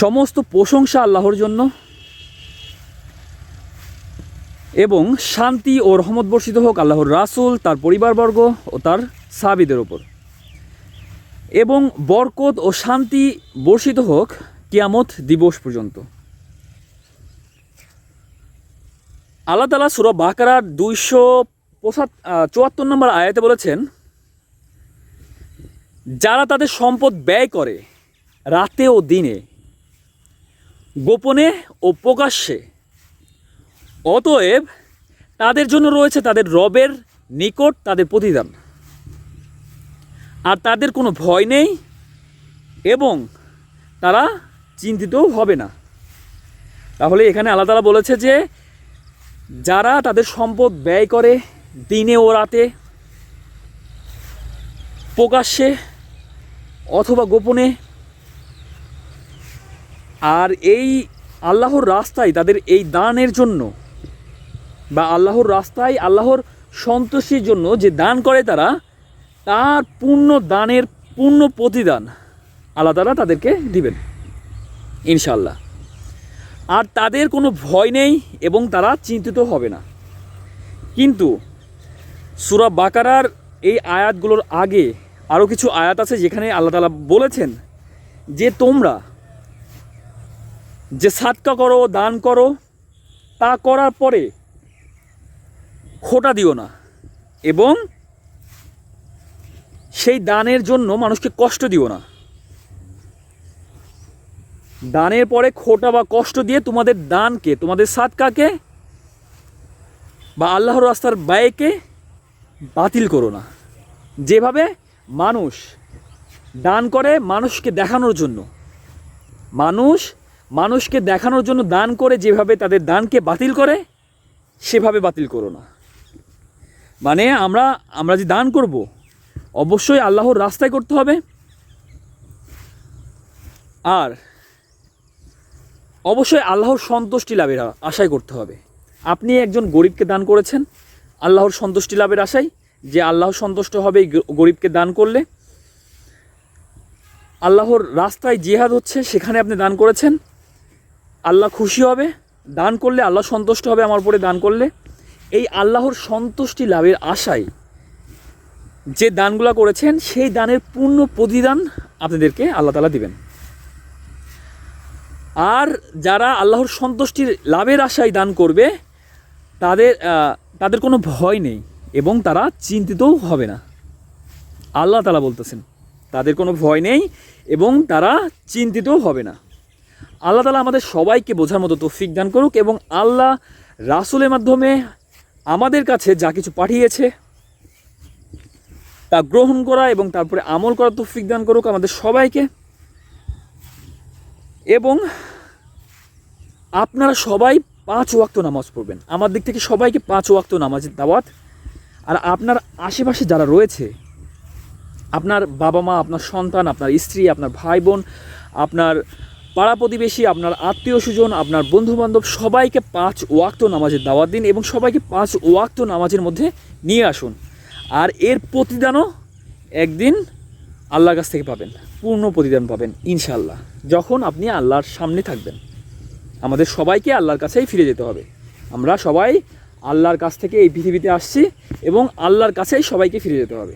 সমস্ত প্রশংসা আল্লাহর জন্য এবং শান্তি ও রহমত বর্ষিত হোক আল্লাহর রাসূল, তার পরিবারবর্গ ও তার সাহাবীদের ওপর, এবং বরকত ও শান্তি বর্ষিত হোক কিয়ামত দিবস পর্যন্ত। আল্লাহ তাআলা সূরা বাকারার 274 নম্বর আয়াতে বলেছেন, যারা তাদের সম্পদ ব্যয় করে রাতে ও দিনে, গোপনে ও প্রকাশ্যে, অতএব তাদের জন্য রয়েছে তাদের রবের নিকট তাদের প্রতিদান, আর তাদের কোনো ভয় নেই এবং তারা চিন্তিতও হবে না। তাহলে এখানে আল্লাহ তাআলা বলেছে যে যারা তাদের সম্পদ ব্যয় করে দিনে ও রাতে, প্রকাশ্যে অথবা গোপনে, আর এই আল্লাহর রাস্তায় তাদের এই দানের জন্য বা আল্লাহর রাস্তায় আল্লাহর সন্তুষ্টির জন্য যে দান করে তারা, তার পূর্ণ দানের পূর্ণ প্রতিদান আল্লাহ তাআলা তাদেরকে দিবেন ইনশাআল্লাহ। আর তাদের কোনো ভয় নেই এবং তারা চিন্তিত হবে না। কিন্তু সূরা বাকারার এই আয়াতগুলোর আগে আরও কিছু আয়াত আছে যেখানে আল্লাহ তাআলা বলেছেন যে তোমরা যে সাদকা করো, দান করো, তা করার পরে খোটা দিও না এবং সেই দানের জন্য মানুষকে কষ্ট দিও না। দানের পরে খোটা বা কষ্ট দিয়ে তোমাদের দানকে, তোমাদের সাদকাকে বা আল্লাহর রাস্তার ব্যয়কে বাতিল করো না। যেভাবে মানুষ দান করে মানুষকে দেখানোর জন্য, মানুষকে দেখানোর জন্য দান করে যেভাবে তাদের দানকে বাতিল করে, সেভাবে বাতিল করো না। মানে আমরা যে দান করব অবশ্যই আল্লাহর রাস্তায় করতে হবে, আর অবশ্যই আল্লাহর সন্তুষ্টি লাভের আশায় করতে হবে। আপনি একজন গরিবকে দান করেছেন আল্লাহর সন্তুষ্টি লাভের আশায়, যে আল্লাহ সন্তুষ্ট হবে এই গরিবকে দান করলে। আল্লাহর রাস্তায় জিহাদ হচ্ছে, সেখানে আপনি দান করেছেন, আল্লাহ খুশি হবে দান করলে, আল্লাহ সন্তুষ্ট হবে আমার উপরে দান করলে। এই আল্লাহর সন্তুষ্টি লাভের আশায় যে দানগুলো করেছেন সেই দানের পূর্ণ প্রতিদান আপনাদেরকে আল্লাহ তাআলা দিবেন। আর যারা আল্লাহর সন্তুষ্টির লাভের আশায় দান করবে তাদের কোনো ভয় নেই এবং তারা চিন্তিতও হবে না। আল্লাহ তাআলা বলতেছেন তাদের কোনো ভয় নেই এবং তারা চিন্তিতও হবে না। আল্লাহ তাআলা আমাদের সবাইকে বোঝার মতো তৌফিক দান করুক এবং আল্লাহ রাসূলের মাধ্যমে আমাদের কাছে যা কিছু পাঠিয়েছে তা গ্রহণ করা এবং তারপরে আমল করার তৌফিক দান করুক আমাদের সবাইকে। এবং আপনারা সবাই 5 ওয়াক্ত নামাজ পড়বেন। আমার দিক থেকে সবাইকে 5 ওয়াক্ত নামাজের দাওয়াত। আর আপনার আশেপাশে যারা রয়েছে, আপনার বাবা মা, আপনার সন্তান, আপনার স্ত্রী, আপনার ভাই বোন, আপনার পাড়া প্রতিবেশী, আপনার আত্মীয় স্বজন, আপনার বন্ধুবান্ধব, সবাইকে 5 ওয়াক্ত নামাজের দাওয়াত দিন এবং সবাইকে 5 ওয়াক্ত নামাজের মধ্যে নিয়ে আসুন। আর এর প্রতিদানও একদিন আল্লাহর কাছ থেকে পাবেন, পূর্ণ প্রতিদান পাবেন ইনশাআল্লাহ, যখন আপনি আল্লাহর সামনে থাকবেন। আমাদের সবাইকে আল্লাহর কাছেই ফিরে যেতে হবে। আমরা সবাই আল্লাহর কাছ থেকে এই পৃথিবীতে আসছি এবং আল্লাহর কাছেই সবাইকে ফিরে যেতে হবে।